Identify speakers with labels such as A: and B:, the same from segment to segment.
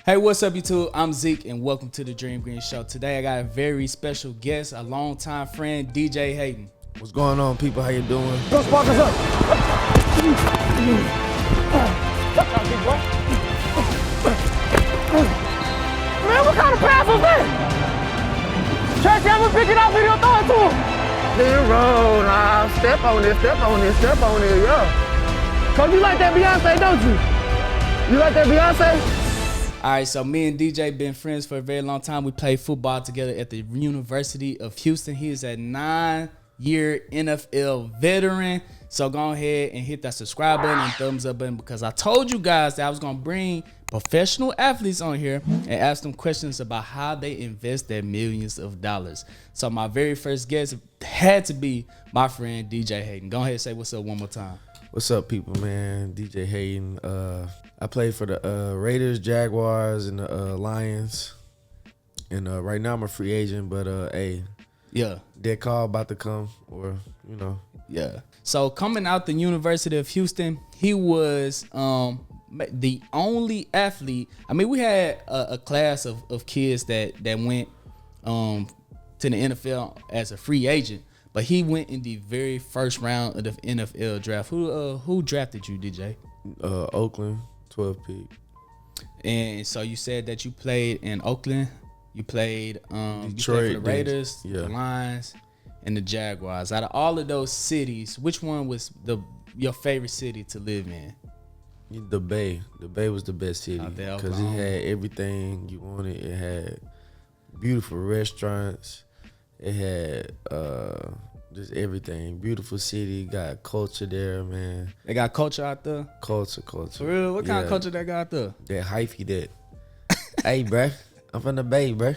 A: Hey, what's up, YouTube? I'm Zeke, and welcome to the Dream Green Show. Today, I got a very special guest, a longtime friend, DJ Hayden.
B: What's going on, people? How you doing?
C: Go spark us up. Man, what kind of pass was that? Tracy, I'm gonna pick it up and you'll throw it to him. Then roll, nah. Step on it, yeah. Cause you like that Beyonce, don't you? You like that Beyonce?
A: All right, so me and DJ been friends for a very long time. We played football together at the University of Houston. He is a 9-year NFL veteran. So go ahead and hit that subscribe button and thumbs up button, because I told you guys that I was going to bring professional athletes on here and ask them questions about how they invest their millions of dollars. So my very first guest had to be my friend DJ Hayden. Go ahead and say what's up one more time.
B: What's up, people, man? DJ Hayden. I played for the Raiders, Jaguars, and the Lions. And right now I'm a free agent, but hey,
A: yeah,
B: that call about to come, or you know.
A: Yeah. So coming out the University of Houston, he was the only athlete. I mean, we had a class of kids that went to the NFL as a free agent, but he went in the very first round of the NFL draft. Who drafted you, DJ?
B: Oakland, 12 pick.
A: And so you said that you played in Oakland. You played
B: Detroit,
A: you played for the Raiders,
B: yeah,
A: the Lions, and the Jaguars. Out of all of those cities, which one was your favorite city to live in?
B: The Bay. The Bay was the best city because it had everything you wanted. It had beautiful restaurants. It had just everything. Beautiful city. Got culture there, man.
A: They got culture out there?
B: Culture.
A: For real? What kind of culture they got out there?
B: That hyphy that. Hey, bruh. I'm from the Bay, bruh.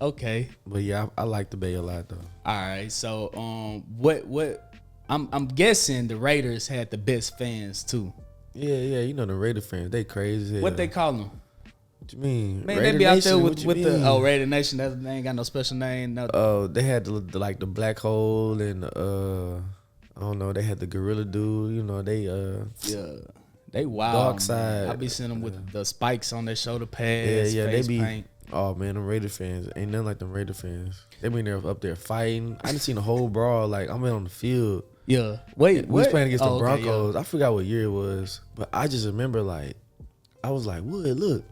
A: Okay.
B: But yeah, I like the Bay a lot, though.
A: All right. So what I'm guessing the Raiders had the best fans too.
B: Yeah. You know the Raider fans, they crazy as hell.
A: What they call them?
B: What you mean?
A: Man,
B: Raider
A: they be out
B: Nation,
A: there with the Raider Nation. They ain't got no special name. No.
B: Oh, they had the black hole and I don't know. They had the gorilla dude. You know they
A: yeah, they wild.
B: Dark side.
A: I be seeing them with the spikes on their shoulder pads.
B: Yeah.
A: Face
B: They be.
A: paint.
B: Oh man, them Raider fans ain't nothing like them Raider fans. They been there up there fighting. I done seen the whole brawl. Like I'm on the field.
A: Yeah. Wait,
B: we was playing against the
A: Okay,
B: Broncos.
A: yeah.
B: I forgot what year it was, but I just remember like I was like, "What? Look,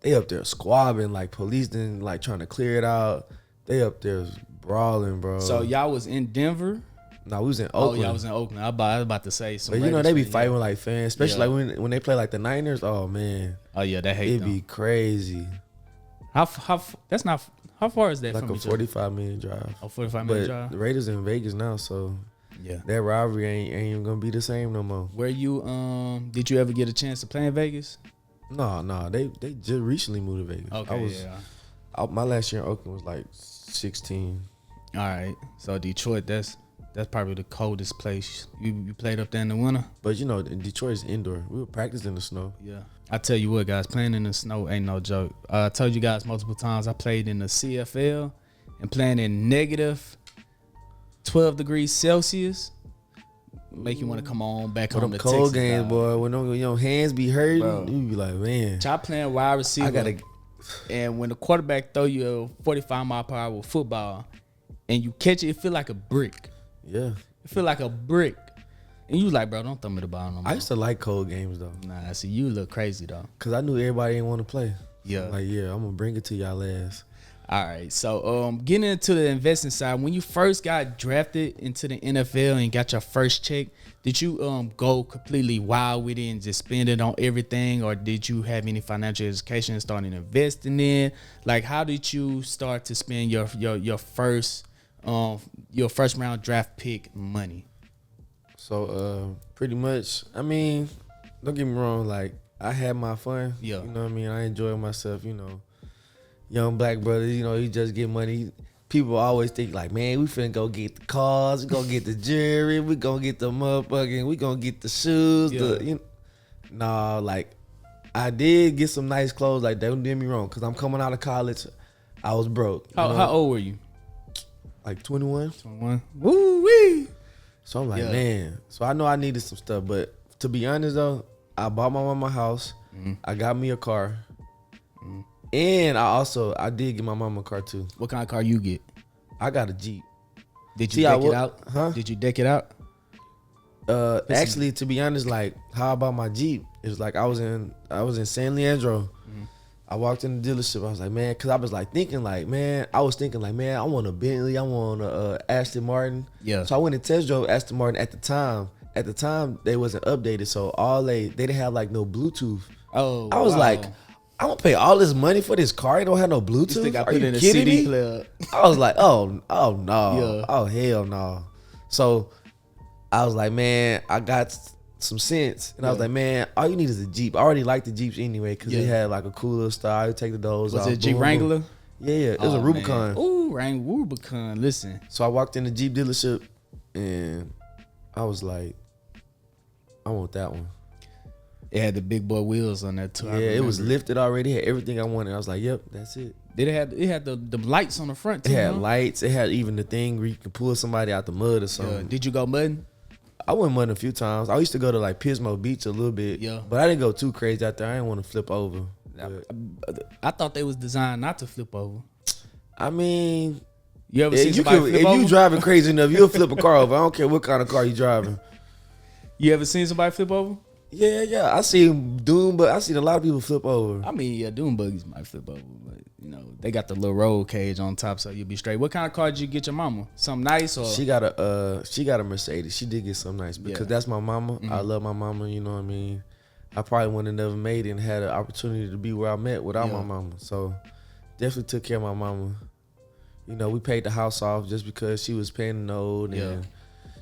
B: they up there squabbing, like police didn't like trying to clear it out. They up there brawling, bro."
A: So y'all was in Denver?
B: No, we was in Oakland.
A: Oh, y'all was in Oakland. I was about to say some.
B: But you know they be fighting with like fans, especially like when they play like the Niners. Oh man.
A: Oh yeah, they hate
B: It'd
A: them.
B: be crazy.
A: How that's not how far is that
B: Like
A: from
B: a
A: each other?
B: 45-minute drive.
A: Oh, 45-minute
B: But
A: drive.
B: the Raiders in Vegas now, so
A: Yeah.
B: that rivalry ain't even gonna be the same no more.
A: Where you did you ever get a chance to play in Vegas?
B: No, they just recently moved to Vegas.
A: Okay,
B: My last year in Oakland was like 16.
A: All right. So Detroit, that's probably the coldest place. You played up there in the winter?
B: But you know, in Detroit is indoor. We would practice in the snow.
A: Yeah. I tell you what, guys, playing in the snow ain't no joke. I told you guys multiple times I played in the CFL, and playing in negative 12 degrees Celsius make you want to come on back home
B: them
A: to
B: cold
A: Texas,
B: games,
A: dog.
B: boy. When your hands be hurting,
A: Bro.
B: you be like, man.
A: Try playing wide receiver. And when the quarterback throw you a 45 mile per hour football and you catch it, it feel like a brick.
B: Yeah.
A: It feel like a brick. And you like, bro, don't throw me the ball no more.
B: I used to like cold games though.
A: Nah, see, you look crazy though.
B: Cause I knew everybody didn't want to play.
A: Yeah.
B: I'm like, yeah, I'm gonna bring it to y'all ass.
A: All right. So getting into the investing side, when you first got drafted into the NFL and got your first check, did you go completely wild with it and just spend it on everything, or did you have any financial education and starting investing in? Like, how did you start to spend your first round draft pick money?
B: So pretty much, I mean, don't get me wrong, like I had my fun.
A: Yeah.
B: You know what I mean? I enjoy myself, you know. Young black brothers, you know, you just get money. People always think like, man, we finna go get the cars, we gonna get the jewelry, we gonna get the motherfucking, we gonna get the shoes.
A: Yeah.
B: Nah, like I did get some nice clothes, like don't get me wrong, cause I'm coming out of college, I was broke.
A: How old were you?
B: Like 21.
A: 21. Woo wee.
B: So I'm like, man. So I know I needed some stuff, but to be honest though, I bought my mama a house.
A: Mm-hmm.
B: I got me a car. And I did get my mama a car too.
A: What kind of car you get?
B: I got a Jeep.
A: Did you deck it out?
B: Huh?
A: Did you deck it out?
B: Actually, to be honest, like how about my Jeep? It was like I was in San Leandro. I walked in the dealership. I was like, man, because I was thinking, man, I want a Bentley. I want a Aston Martin.
A: Yeah.
B: So I went and test drove Aston Martin at the time. At the time, they wasn't updated, so they didn't have like no Bluetooth.
A: Oh,
B: I was like, I'm gonna pay all this money for this car. It don't have no Bluetooth.
A: I
B: Are
A: put
B: you
A: in a
B: kidding
A: CD
B: me?
A: player.
B: I was like, oh no,
A: Yeah.
B: oh hell no. So I was like, man, I got some sense, and I was like, man, all you need is a Jeep. I already liked the Jeeps anyway because it had like a cool little style. You take the doors off.
A: Was it a Jeep Wrangler?
B: Yeah, it was a Rubicon.
A: Ooh, Rubicon. Listen.
B: So I walked in the Jeep dealership, and I was like, I want that one.
A: It had the big boy wheels on that too.
B: Yeah, it was lifted already. It had everything I wanted. I was like, yep, that's it.
A: Did it had the lights on the front too?
B: It had lights. It had even the thing where you could pull somebody out the mud or something.
A: Yeah. Did you go mudding?
B: I went mudding a few times. I used to go to like Pismo Beach a little bit.
A: Yeah.
B: But I didn't go too crazy out there. I didn't want to flip over.
A: I thought they was designed not to flip over.
B: I mean,
A: you ever seen somebody flip over?
B: If you driving crazy enough, you'll flip a car over. I don't care what kind of car you driving.
A: You ever seen somebody flip over?
B: Yeah. I seen Doom, but I seen a lot of people flip over.
A: I mean, yeah, Doom buggies might flip over, but you know they got the little roll cage on top, so you'll be straight. What kind of car did you get your mama? Something nice or?
B: She got a Mercedes. She did get something nice because that's my mama.
A: Mm-hmm.
B: I love my mama. You know what I mean. I probably wouldn't have never made it and had an opportunity to be where I'm at without my mama. So definitely took care of my mama. You know, we paid the house off just because she was paying the note and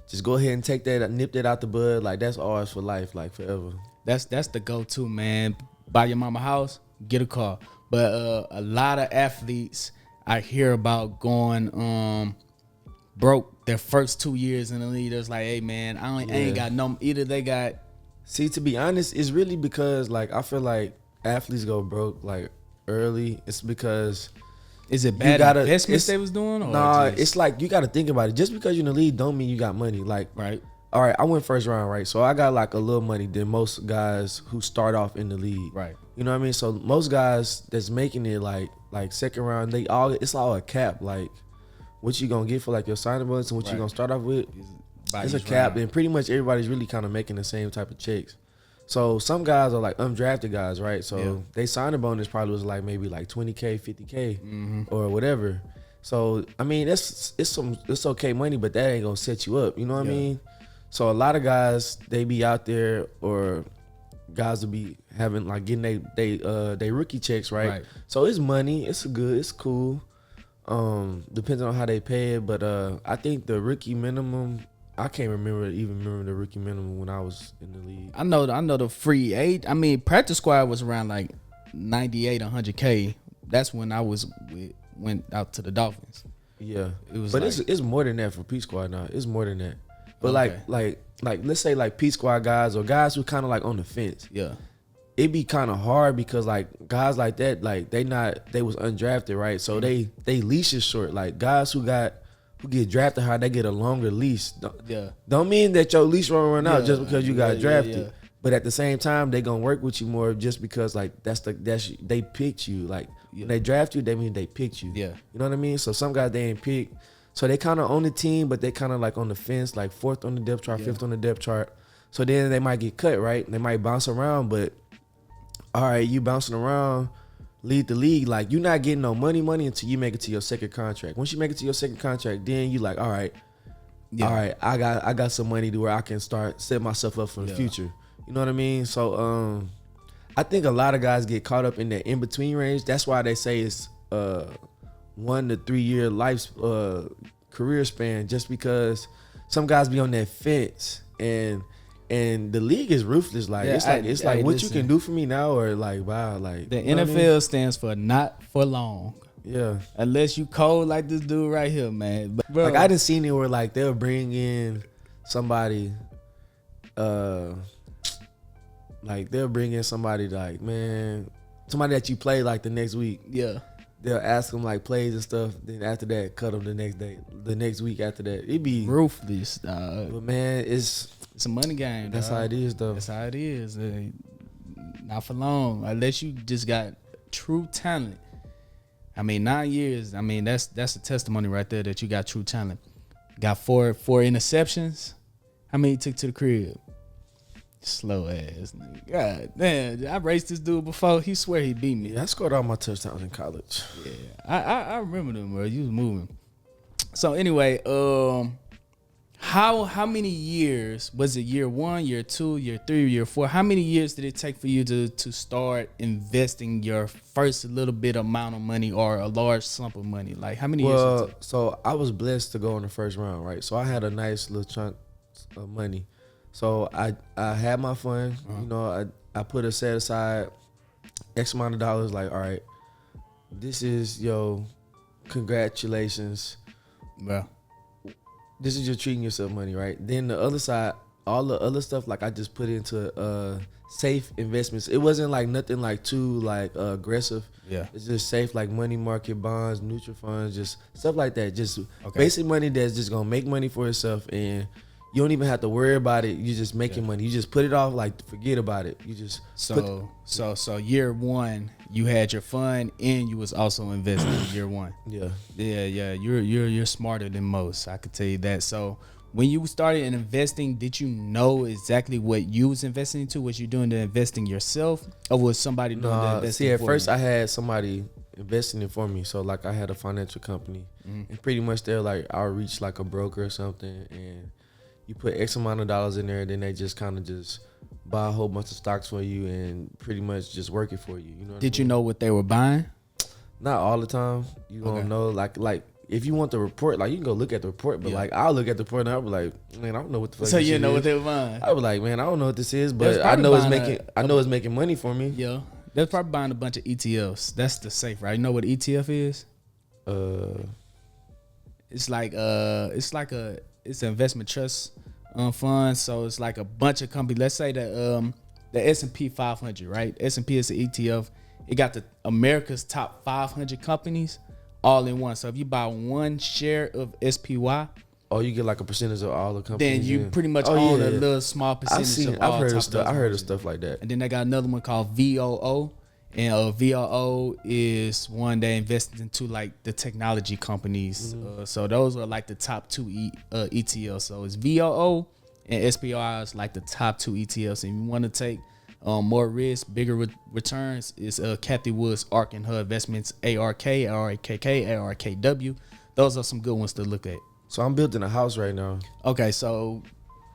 B: just go ahead and take that, nip that out the bud. Like that's ours for life, like forever.
A: That's the go-to, man. Buy your mama a house, get a car. But a lot of athletes I hear about going broke their first 2 years in the league. It's like, hey man, I ain't got no. Either they got.
B: See, to be honest, it's really because like I feel like athletes go broke like early. It's because
A: is it bad investments they was doing? Or
B: nah, it's like you got to think about it. Just because you're in the league don't mean you got money. Like
A: right.
B: All right, I went first round, right? So I got like a little money than most guys who start off in the league.
A: Right.
B: You know what I mean? So most guys that's making it like second round, it's all a cap. Like what you gonna get for like your signing bonus and what you gonna start off with. It's a cap, and pretty much everybody's really kind of making the same type of checks. So some guys are like undrafted guys, right? So they signing bonus probably was like maybe like 20K, 50K, or whatever. So I mean, it's okay money, but that ain't gonna set you up. You know what I mean? So a lot of guys, they be out there, or guys will be having like getting they rookie checks, right? So it's money, it's cool. Depends on how they pay it, but I think the rookie minimum, I can't remember the rookie minimum when I was in the league.
A: I know the free aid. I mean, practice squad was around like 98, 100K. That's when I went out to the Dolphins.
B: Yeah, it was. But like, it's more than that for P squad now. It's more than that. But like let's say like P squad guys or guys who kind of like on the fence. Yeah, it'd be kind of hard because like guys like that, like they was undrafted, right? So they leash is short. Like guys who get drafted high, they get a longer leash. Don't mean that your leash won't run out just because you got drafted. But at the same time, they gonna work with you more just because like they picked you. Like when they draft you, they mean they picked you. Yeah, you know what I mean. So some guys they ain't picked. So they kind of on the team, but they kind of like on the fence, like fourth on the depth chart, fifth on the depth chart. So then they might get cut, right? They might bounce around, but all right, you bouncing around, lead the league. Like you're not getting no money until you make it to your second contract. Once you make it to your second contract, then you like, all right, I got some money to where I can start set myself up for the future. You know what I mean? So I think a lot of guys get caught up in that in between range. That's why they say it's 1 to 3 year life career span, just because some guys be on that fence and the league is ruthless. Like it's like what you can do for me now or like wow, like
A: the NFL stands for not for long.
B: Yeah,
A: unless you cold like this dude right here, man. But bro,
B: like I done seen it where like they'll bring in somebody, like they'll bring in somebody like man, somebody that you play like the next week. Yeah. They'll ask them like plays and stuff. Then after that, cut them the next day, the next week after that. It be
A: ruthless, dog.
B: But man, it's
A: a money game. Dog.
B: That's how it is, though.
A: That's how it is. Not for long, unless you just got true talent. I mean, 9 years. I mean, that's a testimony right there that you got true talent. Got four interceptions. How many you took to the crib? Slow ass nigga. God damn, I raced this dude before. He swear he beat me.
B: Yeah, I scored all my touchdowns in college.
A: Yeah, I remember them, bro. You was moving. So anyway, how many years was it? Year 1, year 2, year 3, year 4? How many years did it take for you to start investing your first little bit amount of money or a large sum of money? Like how many years?
B: Well, so I was blessed to go in the first round, right? So I had a nice little chunk of money. So I had my fun. You know, I put a set aside X amount of dollars. Like, all right, this is congratulations.
A: Well,
B: this is your treating yourself money, right? Then the other side, all the other stuff, like I just put into safe investments. It wasn't like nothing like too like aggressive.
A: Yeah,
B: it's just safe, like money market bonds, mutual funds, just stuff like that. Just basic money that's just gonna make money for itself, and you don't even have to worry about it. You just making money. You just put it off, like forget about it. You just
A: so year 1 you had your fun and you was also investing in year 1. Yeah. You're smarter than most. I could tell you that. So when you started investing, did you know exactly what you was investing into? Was you doing the investing yourself, or was somebody doing the investing?
B: See, at first I had somebody investing it for me. So like I had a financial company, and pretty much they're like I'll reach like a broker or something, and you put X amount of dollars in there, then they just kind of just buy a whole bunch of stocks for you and pretty much just work it for you. You know?
A: Did you know what they were buying?
B: Not all the time. You don't know. Like if you want the report, like you can go look at the report, but like I'll look at the report and I'll be like, man, I don't know what the fuck.
A: So
B: this
A: you know
B: is.
A: what they were buying?
B: I was like, man, I don't know what this is, but I know it's making. I know it's making money for me.
A: Yeah, they're probably buying a bunch of ETFs. That's the safe, right? You know what ETF is? It's an investment trust fund. So it's like a bunch of companies. Let's say that the S&P 500, right? S&P is an ETF. It got the America's top 500 companies all in one. So if you buy one share of SPY,
B: you get like a percentage of all the companies.
A: then you pretty much own a little small percentage of all.
B: I've heard of stuff like that.
A: And then they got another one called VOO. And VOO is one they invested into like the technology companies. So those are like the top 2 ETLs. So it's VOO and SPR is like the top 2 ETLs. And if you want to take more risk, bigger returns, is Kathy Wood's ARK and her investments, ARK, ARKK, ARKW. Those are some good ones to look at.
B: So I'm building a house right now.
A: Okay, so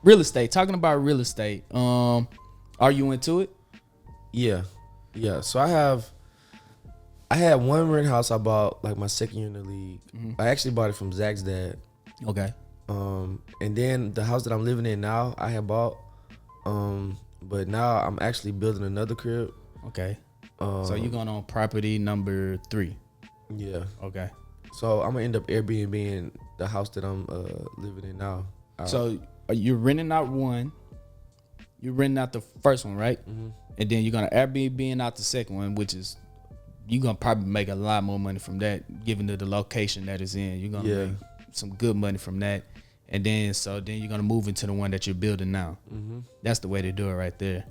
A: real estate. Talking about real estate. Are you into it?
B: Yeah. So I had one rent house I bought like my second year in the league. I actually bought it from Zach's dad.
A: Okay.
B: And then the house that I'm living in now, I had bought. But now I'm actually building another crib.
A: Okay. So you're going on property number 3.
B: Yeah.
A: Okay.
B: So I'm gonna end up Airbnb-ing the house that I'm living in now.
A: So you're renting out one. You're renting out the first one, right? And then you're gonna Airbnb out the second one, which is you're gonna probably make a lot more money from that, given the location that it's in. You're gonna make some good money from that. And then you're gonna move into the one that you're building now. That's the way to do it right there.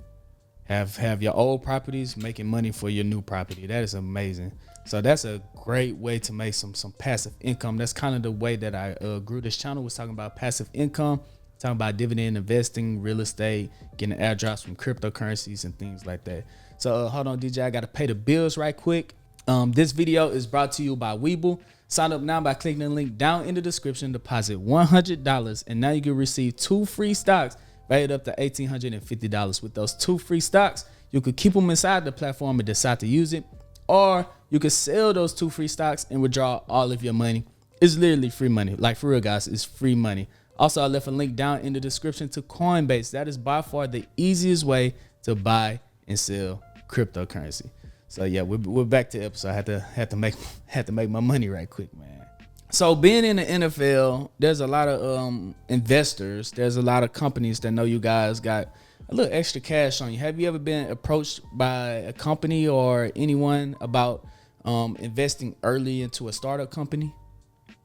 A: Have your old properties making money for your new property. That is amazing. So that's a great way to make some passive income. That's kind of the way that I grew this channel, was talking about passive income, talking about dividend investing, real estate, getting airdrops from cryptocurrencies and things like that. So hold on, DJ, I got to pay the bills right quick. This video is brought to you by Webull. Sign up now by clicking the link down in the description, deposit $100, and now you can receive 2 free stocks valued up to $1,850. With those 2 free stocks, you could keep them inside the platform and decide to use it, or you could sell those 2 free stocks and withdraw all of your money. It's literally free money. Like, for real, guys, it's free money. Also, I left a link down in the description to Coinbase. That is by far the easiest way to buy and sell cryptocurrency. So yeah, we're back to the episode. I had to make my money right quick, man. So being in the NFL, there's a lot of investors. There's a lot of companies that know you guys got a little extra cash on you. Have you ever been approached by a company or anyone about investing early into a startup company?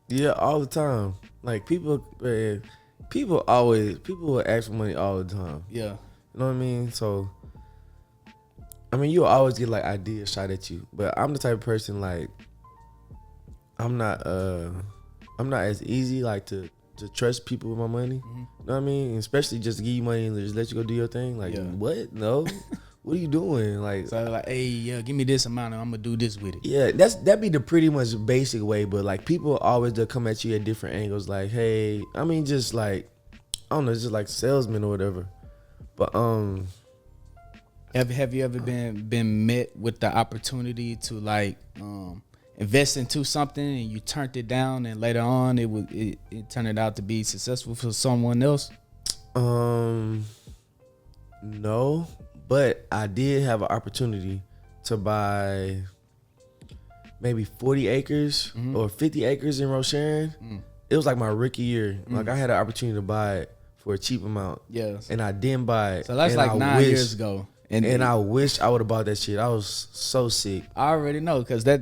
B: Yeah, all the time. Like people will ask for money all the time.
A: Yeah.
B: You know what I mean? So I mean, you'll always get like ideas shot at you, but I'm the type of person like I'm not as easy like to trust people with my money. You know what I mean? Especially just to give you money and just let you go do your thing. Like what? No. What are you doing? Like,
A: so like, hey, yeah, give me this amount and I'm gonna do this with it.
B: Yeah, that'd be the pretty much basic way, but like people always they'll come at you at different angles. Like, hey, I mean, just like I don't know, just like salesmen or whatever. But
A: have you ever been met with the opportunity to like invest into something and you turned it down and later on it turned out to be successful for someone else?
B: No. But I did have an opportunity to buy maybe 40 acres or 50 acres in Rosharon. It was like my rookie year. Like I had an opportunity to buy it for a cheap amount.
A: Yes.
B: And I didn't buy it.
A: So that's like 9 years ago.
B: And I wish I would have bought that shit. I was so sick.
A: I already know because that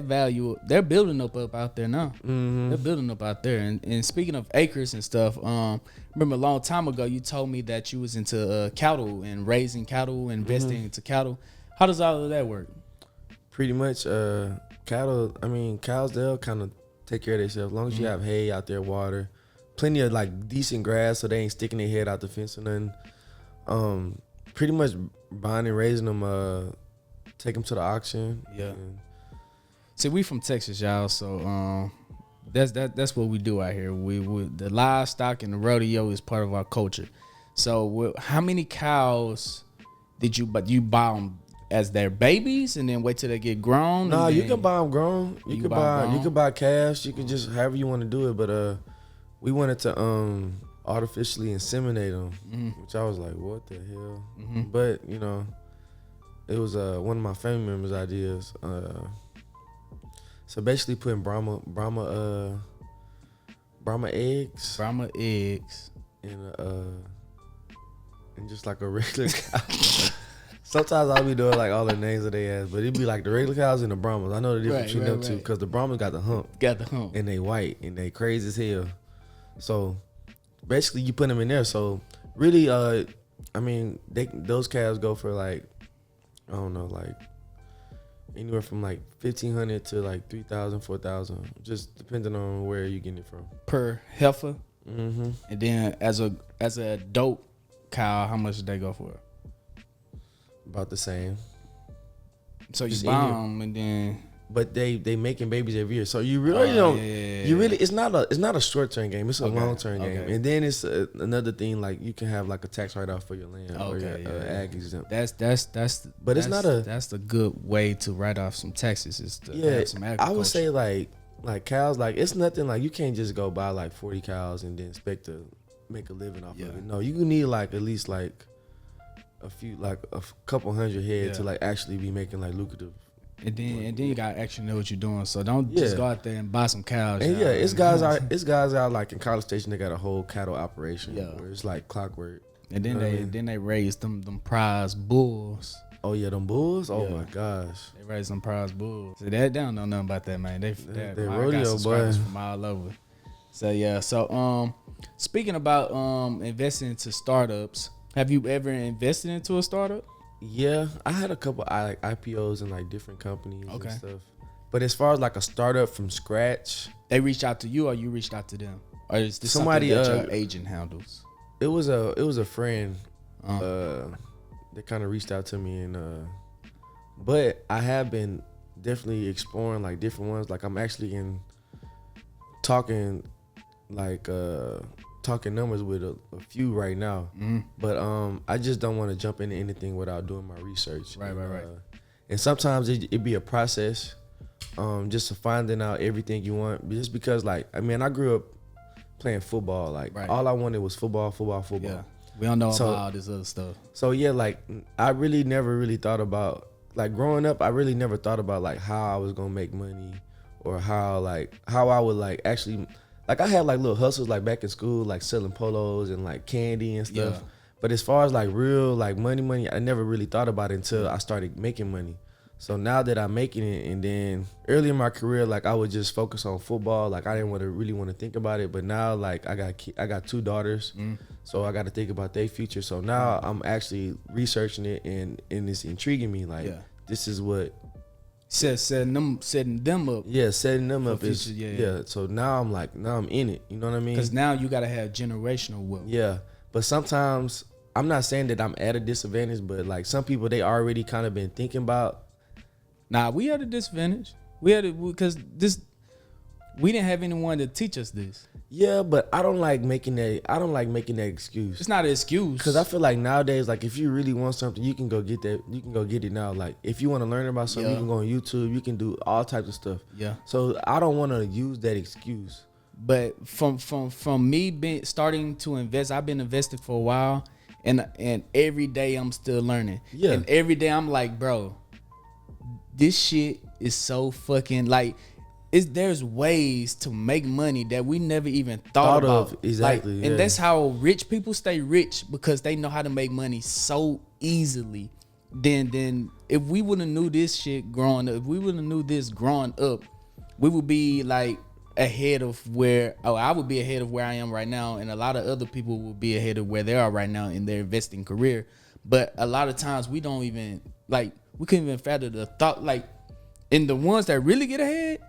A: value, they're building up out there now. They're building up out there. And speaking of acres and stuff, remember a long time ago you told me that you was into cattle and raising cattle, investing into cattle. How does all of that work?
B: Pretty much cattle. I mean, cows, they'll kind of take care of themselves as long as you have hay out there, water, plenty of like decent grass so they ain't sticking their head out the fence or nothing. Pretty much buying and raising them, take them to the auction.
A: Yeah. See, we from Texas, y'all, so that's what we do out here. We the livestock and the rodeo is part of our culture. So, how many cows did you buy them as their babies and then wait till they get grown?
B: No, you can buy them grown. You can buy calves. You can just however you want to do it. But we wanted to artificially inseminate them, which I was like, what the hell? But you know, it was one of my family members' ideas. So basically putting Brahma eggs in just like a regular cow. Sometimes I'll be doing like all the names of their ass, but it'd be like the regular cows and the Brahmas. I know the difference between them two because the Brahmas got the hump. And they white and they crazy as hell. So basically, you put them in there. So really, I mean, those calves go for like, I don't know, like anywhere from like $1,500 to like $3,000, $4,000, just depending on where you getting it from.
A: Per heifer. And then as a adult cow, how much did they go for?
B: About the same.
A: So you buy them and then.
B: But they making babies every year, so you really don't. You really it's not a short term game. It's a long term game, and then it's another thing like you can have like a tax write off for your land or your ag exempt.
A: That's the good way to write off some taxes is to have some agriculture.
B: I would say like cows, like it's nothing like you can't just go buy like 40 cows and then expect to make a living off of it. No, you need like at least like a few like a couple hundred head to like actually be making like lucrative.
A: And then you gotta actually know what you're doing. So don't just go out there and buy some cows.
B: And it's guys out like in College Station. They got a whole cattle operation where it's like clockwork.
A: And then they raise them prize bulls.
B: Oh yeah, them bulls. Oh my gosh,
A: they raise them prize bulls. So they don't know nothing about that, man. They
B: rodeo boys
A: from all over. So yeah. So speaking about investing into startups, have you ever invested into a startup?
B: Yeah, I had a couple like IPOs in like different companies and stuff. But as far as like a startup from scratch,
A: they reached out to you or you reached out to them, or is this somebody that your agent handles?
B: It was a friend that kind of reached out to me, and but I have been definitely exploring like different ones. Like I'm actually talking numbers with a few right now, but I just don't want to jump into anything without doing my research.
A: Right.
B: And sometimes it be a process, just finding out everything you want. Just because, like, I mean, I grew up playing football. Like, all I wanted was football.
A: Yeah, we don't know about all this other stuff.
B: So yeah, like, I really never really thought about like growing up. I really never thought about like how I was gonna make money or how I would like actually. Like I had like little hustles like back in school, like selling polos and like candy and stuff. Yeah. But as far as like real like money, I never really thought about it until I started making money. So now that I'm making it, and then early in my career, like I would just focus on football. Like I didn't really want to think about it. But now, like I got 2 daughters, so I got to think about their future. So now I'm actually researching it, and it's intriguing me. Like this is what
A: setting them up.
B: Yeah, setting them up
A: future,
B: is So now I'm in it. You know what I mean?
A: Because now you gotta have generational wealth.
B: Yeah, but sometimes I'm not saying that I'm at a disadvantage, but like some people, they already kind of been thinking about.
A: Nah, we had a disadvantage. We didn't have anyone to teach us this.
B: Yeah, but I don't like making that excuse.
A: It's not an excuse.
B: Because I feel like nowadays, like if you really want something, you can go get that. You can go get it now. Like if you want to learn about something, you can go on YouTube. You can do all types of stuff.
A: Yeah.
B: So I don't want to use that excuse.
A: But from me starting to invest, I've been investing for a while, and every day I'm still learning.
B: Yeah.
A: And every day I'm like, bro, this shit is so fucking like. There's ways to make money that we never even thought about.
B: Exactly.
A: Like, and that's how rich people stay rich, because they know how to make money so easily. Then if we would have knew this shit growing up, if we would have knew this growing up, we would be like ahead of I would be ahead of where I am right now, and a lot of other people would be ahead of where they are right now in their investing career. But a lot of times we don't even we couldn't even fathom the thought. Like, and the ones that really get ahead,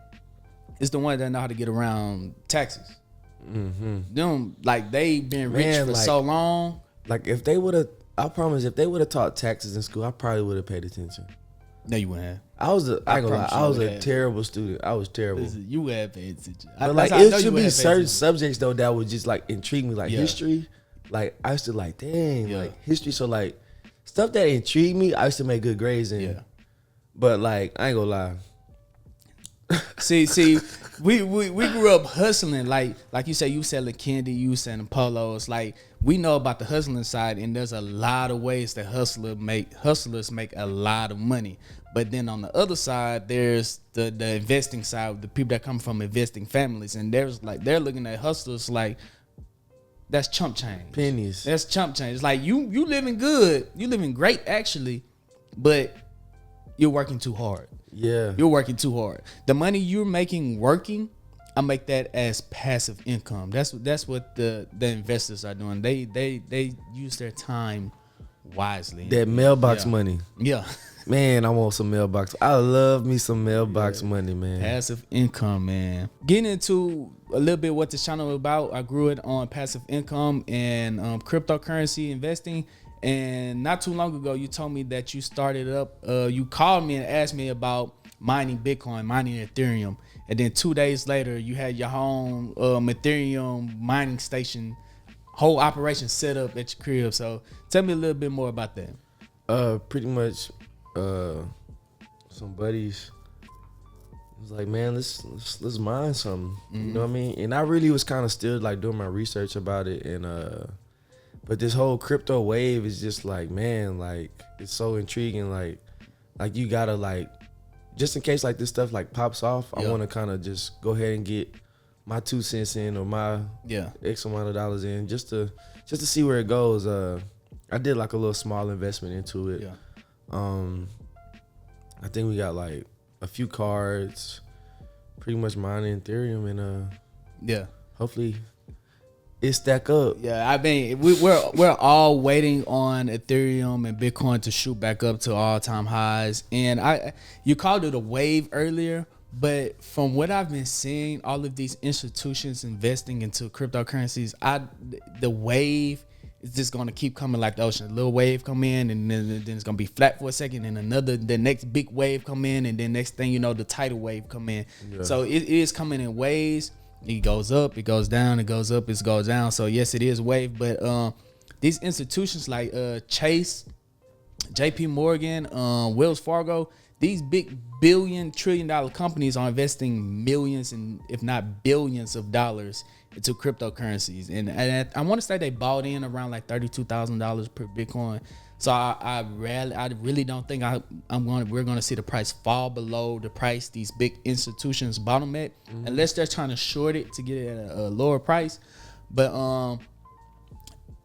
A: it's the ones that know how to get around taxes. Them, like, they been rich for so long.
B: Like if they would have, I promise, if they would have taught taxes in school, I probably would have paid attention.
A: No, you wouldn't have.
B: I was a terrible student. I was terrible.
A: Listen, you would have paid attention.
B: But like it should be certain subjects though that would just like intrigue me, like history. Like I used to like, dang, like history. So like stuff that intrigued me, I used to make good grades in. Yeah. But like I ain't gonna lie.
A: See, we grew up hustling. Like you say, you selling candy, you selling polos. Like, we know about the hustling side, and there's a lot of ways that hustlers make a lot of money. But then on the other side, there's the investing side, the people that come from investing families, and they're looking at hustlers like that's chump change.
B: Pennies.
A: That's chump change. It's like you living good, you living great actually, but you're working too hard.
B: Yeah.
A: You're working too hard. The money you're making working, I make that as passive income. That's what the investors are doing. They use their time wisely.
B: That mailbox money.
A: Yeah.
B: Man, I want some mailbox. I love me some mailbox money, man.
A: Passive income, man. Getting into a little bit what this channel is about, I grew it on passive income and cryptocurrency investing. And not too long ago, you told me that you started up. You called me and asked me about mining Bitcoin, mining Ethereum. And then 2 days later, you had your own Ethereum mining station, whole operation set up at your crib. So tell me a little bit more about that.
B: Pretty much some buddies was like, man, let's mine something. You know what I mean? And I really was kind of still like doing my research about it, and but this whole crypto wave is just like, man, like it's so intriguing. Like you gotta like, just in case like this stuff like pops off, I want to kind of just go ahead and get my 2 cents in, or my X amount of dollars in, just to see where it goes. I did like a little small investment into it. I think we got like a few cards, pretty much mining Ethereum, and hopefully it stack up.
A: Yeah, I mean, we're all waiting on Ethereum and Bitcoin to shoot back up to all-time highs. And you called it a wave earlier, but from what I've been seeing, all of these institutions investing into cryptocurrencies, the wave is just gonna keep coming like the ocean. A little wave come in, and then it's gonna be flat for a second, and the next big wave come in, and then next thing you know, the tidal wave come in. Yeah. So it is coming in waves. It goes up, it goes down, it goes up, it goes down. So yes, it is a wave, but these institutions like Chase, JP Morgan, Wells Fargo, these big billion-trillion-dollar companies are investing millions and if not billions of dollars into cryptocurrencies. And I want to say they bought in around like $32,000 per Bitcoin. So I really don't think we're gonna see the price fall below the price these big institutions bottom at, unless they're trying to short it to get it at a lower price. But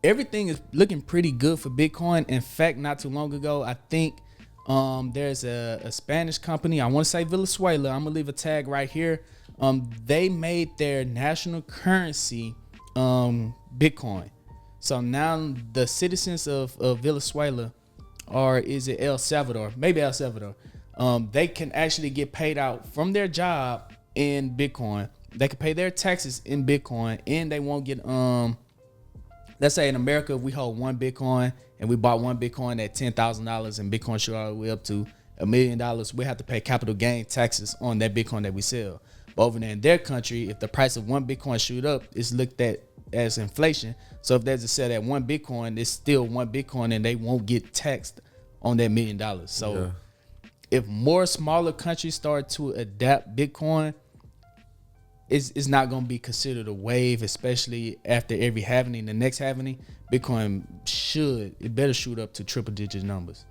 A: everything is looking pretty good for Bitcoin. In fact, not too long ago, I think There's a Spanish company. I want to say Venezuela. I'm gonna leave a tag right here. They made their national currency Bitcoin. So now the citizens of Venezuela, or is it El Salvador? Maybe El Salvador. They can actually get paid out from their job in Bitcoin. They can pay their taxes in Bitcoin, and they won't get let's say in America, if we hold one Bitcoin and we bought one Bitcoin at $10,000 and Bitcoin shoot all the way up to $1 million, we have to pay capital gain taxes on that Bitcoin that we sell. But over there in their country, if the price of one Bitcoin shoot up, it's looked at as inflation. So if there's a sell at one Bitcoin, it's still one Bitcoin and they won't get taxed on that $1 million. So if more smaller countries start to adapt Bitcoin, it's not going to be considered a wave, especially after every halving. The next halving, Bitcoin better shoot up to triple digit numbers.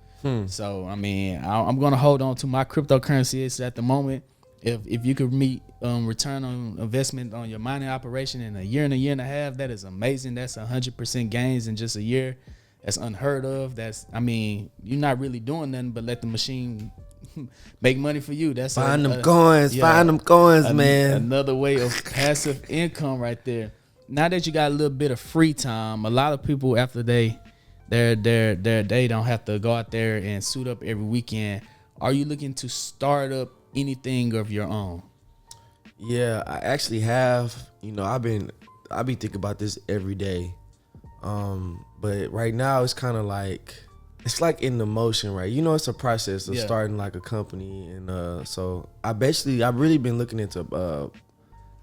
A: So, I mean, I'm going to hold on to my cryptocurrencies at the moment. If you could meet return on investment on your mining operation in a year and a half, that is amazing. That's 100% gains in just a year. That's unheard of. I mean, you're not really doing nothing but let the machine make money for you. That's
B: find them coins, man.
A: Another way of passive income right there. Now that you got a little bit of free time, a lot of people after they don't have to go out there and suit up every weekend. Are you looking to start up anything of your own?
B: Yeah, I actually have. You know, I be thinking about this every day. But right now it's kind of like, it's like in the motion, right? You know, it's a process of starting like a company. And so I've really been looking into,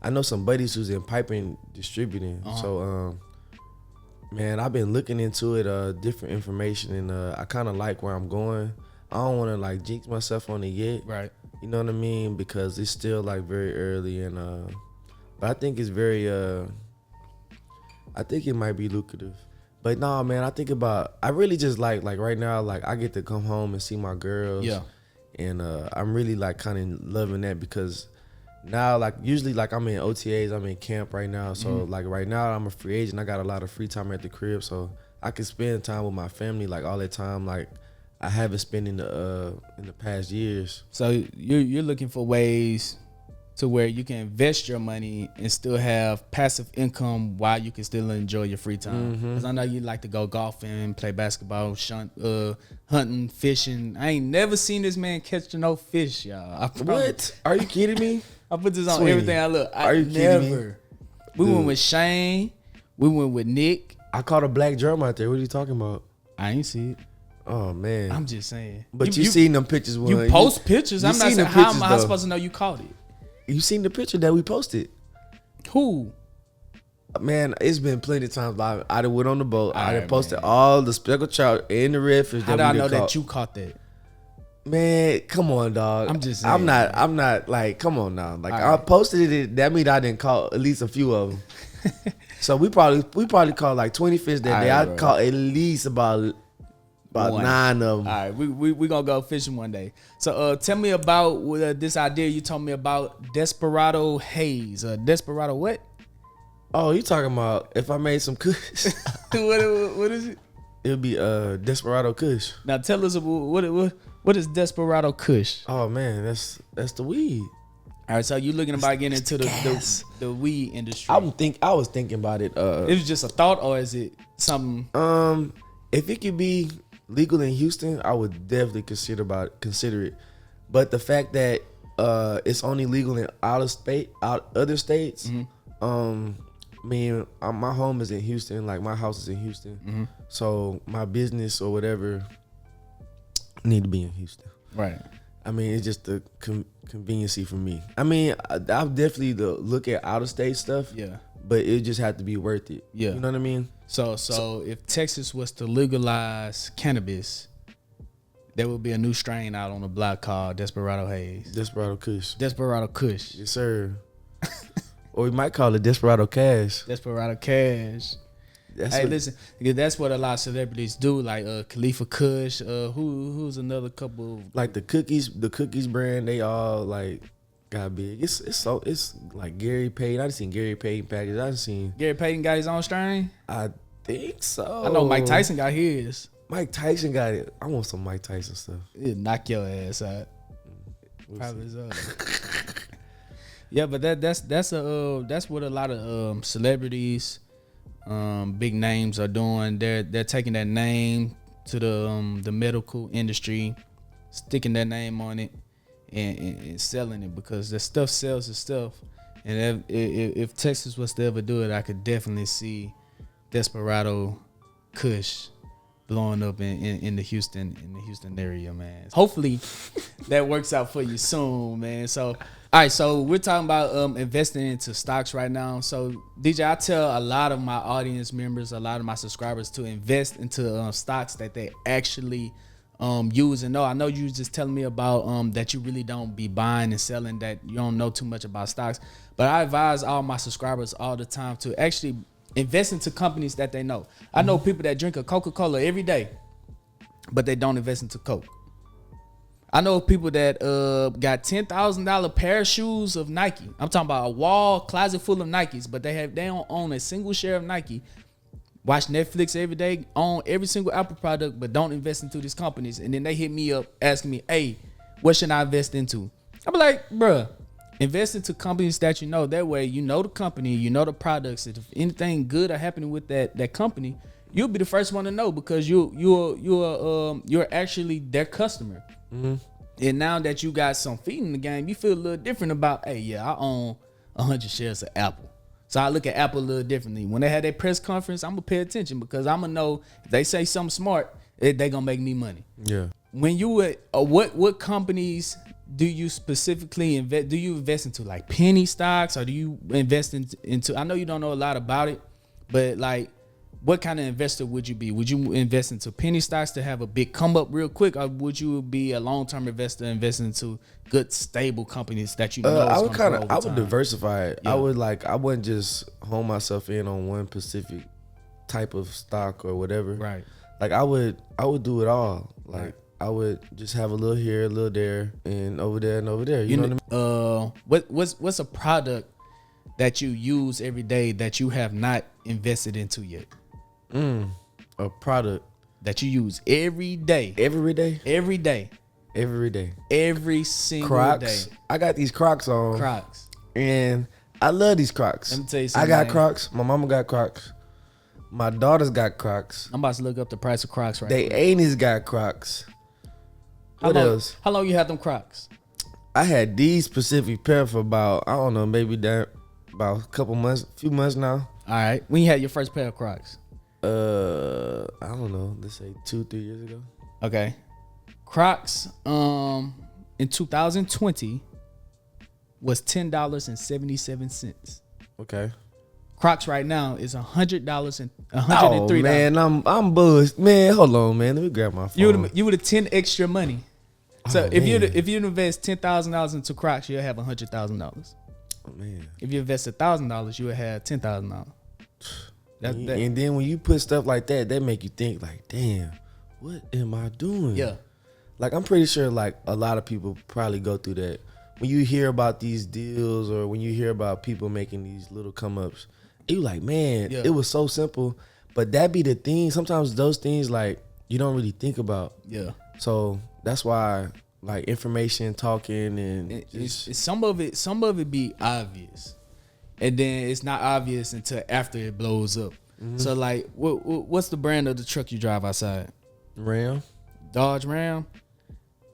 B: I know some buddies who's in piping distributing. So, man, I've been looking into it, different information, and I kind of like where I'm going. I don't want to like jinx myself on it yet.
A: Right.
B: You know what I mean? Because it's still like very early, and but I think it's very I think it might be lucrative. But nah, man, I really just like right now, like I get to come home and see my girls. Yeah. And I'm really like kind of loving that, because now like usually like I'm in OTAs, I'm in camp right now. So like right now I'm a free agent. I got a lot of free time at the crib, so I can spend time with my family like all that time like I haven't spent in the past years. So
A: you're looking for ways to where you can invest your money and still have passive income while you can still enjoy your free time. Because I know you like to go golfing, play basketball, hunting, fishing. I ain't never seen this man catch no fish, y'all.
B: What? Are you kidding me?
A: I put this on everything I look.
B: Are you kidding me?
A: We went with Shane. We went with Nick.
B: I caught a black drum out there. What are you talking about?
A: I ain't see it.
B: Oh man,
A: I'm just saying.
B: But you seen them pictures?
A: You post pictures. I'm not saying how am I supposed to know you caught it?
B: You seen the picture that we posted?
A: Who?
B: Man, it's been plenty of times. I done went on the boat. I done posted all the speckled trout and the redfish.
A: How do I know that you caught that?
B: Man, come on, dog.
A: I'm just saying.
B: I'm not like, come on now. Like I posted it. That means I didn't caught at least a few of them. So we probably caught like 20 fish that day. I caught at least about 9 of them.
A: All right, we gonna go fishing one day. So tell me about this idea you told me about, Desperado Haze. Desperado what?
B: Oh, you talking about if I made some kush?
A: What is it?
B: It'll be Desperado Kush.
A: Now tell us what is Desperado Kush?
B: Oh man, that's the weed.
A: All right, so you looking about getting into the weed industry?
B: I was thinking about it.
A: It was just a thought, or is it something?
B: If it could be legal in Houston, I would definitely consider it. But the fact that it's only legal in other states. My home is in Houston. Like my house is in Houston, so my business or whatever need to be in Houston.
A: Right.
B: I mean, it's just the conveniency for me. I mean, I'll definitely look at out of state stuff. Yeah. But it just had to be worth it. Yeah. You know what I mean?
A: So if Texas was to legalize cannabis, there would be a new strain out on the block called Desperado Haze.
B: Desperado Kush.
A: Desperado Kush.
B: Yes, sir. Or we might call it Desperado Cash.
A: Desperado Cash. Listen, that's what a lot of celebrities do. Like Khalifa Kush. Who's another couple?
B: Like the cookies brand. They all like got big. It's like Gary Payton. I done seen Gary Payton packages. I done seen
A: Gary Payton got his own strain.
B: I think so.
A: I know Mike Tyson got his.
B: Mike Tyson got it. I want some Mike Tyson stuff.
A: It'll knock your ass out. Probably so. Yeah, but that's what a lot of celebrities, big names are doing. They're taking that name to the medical industry, sticking that name on it, and selling it, because the stuff sells the stuff. And if Texas was to ever do it, I could definitely see Desperado Kush blowing up in the Houston area, man. Hopefully that works out for you soon, man. So all right, so we're talking about investing into stocks right now. So DJ, I tell a lot of my audience members, a lot of my subscribers to invest into stocks that they actually use and know. I know you was just telling me about that you really don't be buying and selling, that you don't know too much about stocks, but I advise all my subscribers all the time to actually invest into companies that they know. I know people that drink a Coca-Cola every day, but they don't invest into Coke. I know people that got $10,000 pair of shoes of Nike. I'm talking about a wall closet full of Nikes, but they don't own a single share of Nike. Watch Netflix every day, own every single Apple product, but don't invest into these companies. And then they hit me up asking me, hey, what should I invest into? I'm like, bruh, invest into companies that you know. That way, you know the company, you know the products. If anything good are happening with that company, you'll be the first one to know, because you're actually their customer. Mm-hmm. And now that you got some feet in the game, you feel a little different about, hey, yeah, I own 100 shares of Apple. So I look at Apple a little differently. When they had their press conference, I'm gonna pay attention, because I'm gonna know if they say something smart, they gonna make me money. Yeah. When you what companies do you specifically invest? Do you invest into like penny stocks, or do you invest into? I know you don't know a lot about it, but like, what kind of investor would you be? Would you invest into penny stocks to have a big come up real quick, or would you be a long term investor investing into good stable companies that you know? I
B: would diversify it. Yeah. I wouldn't just hone myself in on one specific type of stock or whatever. Right. Like I would do it all. Like right. I would just have a little here, a little there, and over there and over there. You know what I mean?
A: What's a product that you use every day that you have not invested into yet?
B: A product
A: that you use every day.
B: Every day?
A: Every day.
B: Every day.
A: Every single
B: Crocs.
A: day.
B: I got these Crocs on.
A: Crocs.
B: And I love these Crocs.
A: Let me tell you something.
B: I got Crocs. My mama got Crocs. My daughter's got Crocs.
A: I'm about to look up the price of Crocs right now.
B: They Amy's got Crocs. What else?
A: How long you had them Crocs?
B: I had these specific pair for about, I don't know, maybe about a couple months, a few months now.
A: All right. When you had your first pair of Crocs?
B: I don't know. Let's say 2-3 years ago.
A: Okay. Crocs in 2020 was $10.77. Okay. Crocs right now is $100 and $103.
B: Oh man, I'm buzzed. Man, hold on, man. Let me grab my phone.
A: You would have 10 extra money. So if you invest $10,000 into Crocs, you'll have $100,000.
B: Oh man.
A: If you invest $1,000, you will have $10,000.
B: And then when you put stuff like that make you think like, damn, what am I doing? Yeah. Like I'm pretty sure like a lot of people probably go through that. When you hear about these deals or when you hear about people making these little come ups, you like, man, it was so simple. But that be the thing. Sometimes those things like you don't really think about. Yeah. So that's why like information talking and
A: some of it be obvious. And then it's not obvious until after it blows up. Mm-hmm. So like, what's the brand of the truck you drive outside?
B: Ram.
A: Dodge Ram?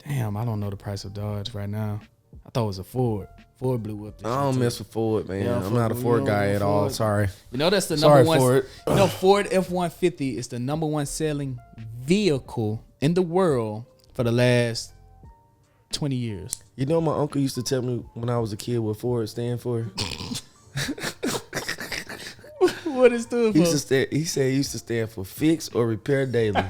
A: Damn, I don't know the price of Dodge right now. I thought it was a Ford. Ford blew up.
B: I don't mess with Ford, man. Yeah, I'm not a Ford guy at all. Sorry.
A: You know that's the number one. Ford. You know Ford F-150 is the number one selling vehicle in the world for the last 20 years.
B: You know my uncle used to tell me when I was a kid what Ford stand for?
A: What it stood for?
B: He said it used to stand for fix or repair daily.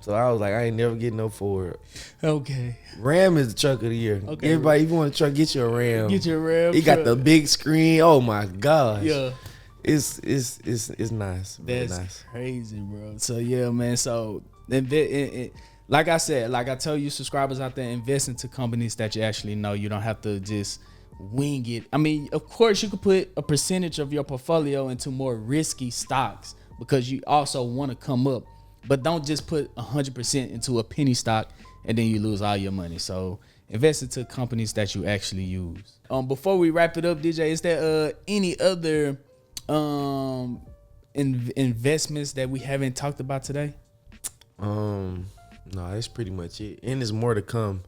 B: So I was like, I ain't never getting no Ford.
A: Okay.
B: Ram is the truck of the year. Okay. Everybody, if you want a truck, get you a Ram.
A: Get your Ram.
B: He got the big screen. Oh my gosh.
A: Yeah.
B: It's nice.
A: That's
B: nice.
A: Crazy, bro. So yeah, man. So like I said, like I tell you subscribers out there, invest into companies that you actually know. You don't have to just wing it. I mean, of course you could put a percentage of your portfolio into more risky stocks because you also want to come up. But don't just put 100% into a penny stock and then you lose all your money. So invest into companies that you actually use. Before we wrap it up, DJ, is there any other investments that we haven't talked about today?
B: No, that's pretty much it. And there's more to come.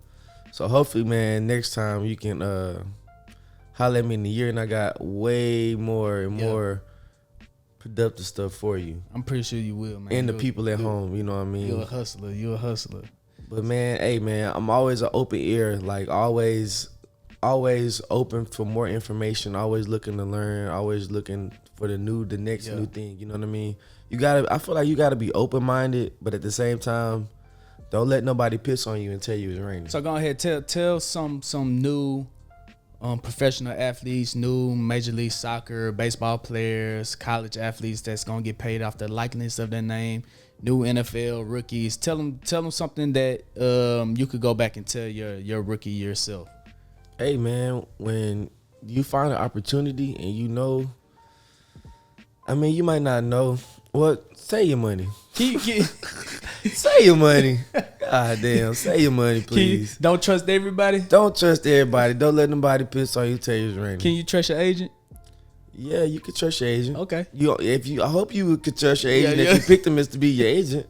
B: So hopefully, man, next time you can holler at me in the year and I got way more and more productive stuff for you.
A: I'm pretty sure you will, man.
B: And the people at home, you know what I mean?
A: You're a hustler. You're a hustler.
B: But man, hey man, I'm always an open ear. Like always open for more information, always looking to learn, always looking for the next new thing. You know what I mean? I feel like you gotta be open minded, but at the same time, don't let nobody piss on you and tell you it's raining.
A: So go ahead, tell some new professional athletes, new Major League Soccer, baseball players, college athletes that's gonna get paid off the likeness of their name, new NFL rookies. Tell them something that you could go back and tell your rookie yourself.
B: Hey man, when you find an opportunity and you know, I mean, you might not know. What? Say your money. Say your money. God damn. Say your money, please.
A: Don't trust everybody.
B: Don't trust everybody. Don't let nobody piss on you. Tell you it's raining.
A: Can you trust your agent?
B: Yeah, you can trust your agent.
A: Okay.
B: I hope you could trust your agent if you picked him as to be your agent.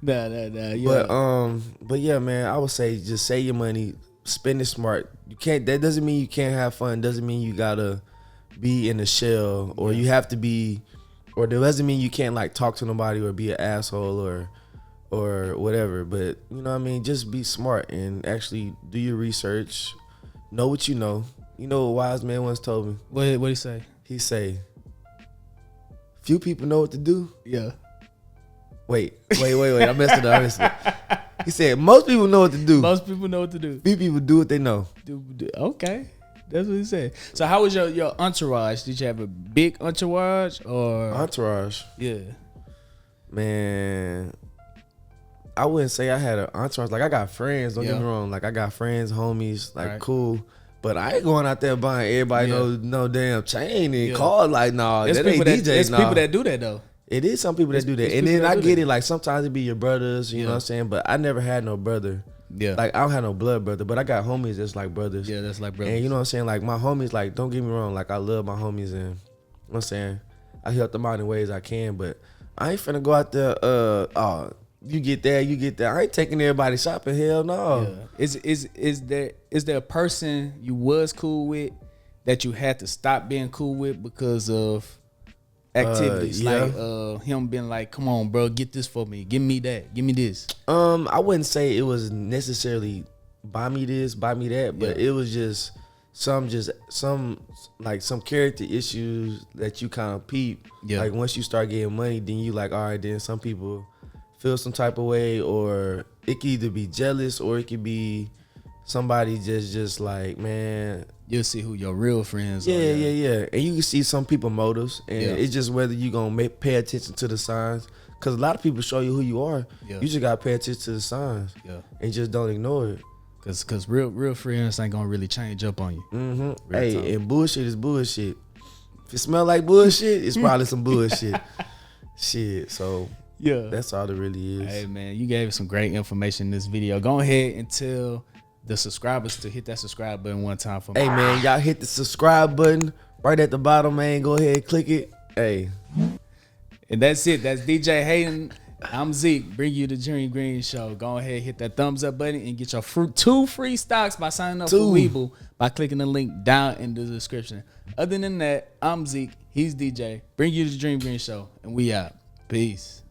A: Nah. Yeah.
B: But yeah, man, I would say just save your money, spend it smart. You can't. That doesn't mean you can't have fun. Doesn't mean you gotta be in a shell or you have to be. Or that doesn't mean you can't like talk to nobody or be an asshole or whatever. But you know what I mean? Just be smart and actually do your research. Know what you know. You know what a wise man once told me?
A: What'd he say?
B: He say, few people know what to do.
A: Yeah.
B: Wait. I messed it up. He said, most people know what to do.
A: Most people know what to do.
B: Few people do what they know.
A: Okay. That's what he said. So how was your entourage? Did you have a big entourage or?
B: Entourage?
A: Yeah.
B: Man, I wouldn't say I had an entourage. Like I got friends, don't get me wrong. Like I got friends, homies, like cool. But I ain't going out there buying everybody no damn chain and card. Like, no, that ain't DJs.
A: There's people that do that though.
B: It is some people that do that. And then I get it, like sometimes it be your brothers, you know what I'm saying? But I never had no brother.
A: Yeah.
B: Like I don't have no blood brother, but I got homies that's like brothers.
A: Yeah, that's like brothers.
B: And you know what I'm saying? Like my homies, like don't get me wrong, like I love my homies and you know what I'm saying? I help them out in ways I can, but I ain't finna go out there, you get that. I ain't taking everybody shopping, hell no.
A: Yeah. Is there a person you was cool with that you had to stop being cool with because of activities? Like him being like, come on bro, get this for me, give me that, give me this.
B: I wouldn't say it was necessarily buy me this, buy me that, but it was just some character issues that you kind of peep. Like once you start getting money, then you like, all right, then some people feel some type of way, or it could either be jealous or it could be somebody just like, man,
A: you'll see who your real friends are.
B: Yeah. And you can see some people motives, and it's just whether you gonna pay attention to the signs, because a lot of people show you who you are. You just gotta pay attention to the signs, and just don't ignore it.
A: Cause real friends ain't gonna really change up on you.
B: Hey, and bullshit is bullshit. If it smell like bullshit, it's probably some bullshit. Shit. So that's all it really is.
A: Hey man, you gave some great information in this video. Go ahead and tell the subscribers to hit that subscribe button one time for me.
B: Hey man, y'all hit the subscribe button right at the bottom, man. Go ahead, click it. Hey.
A: And that's it. That's DJ Hayden. I'm Zeke. Bring you the Dream Green Show. Go ahead, hit that thumbs up button and get your 2 free stocks by signing up for Webull by clicking the link down in the description. Other than that, I'm Zeke. He's DJ. Bring you the Dream Green Show, and we out. Peace.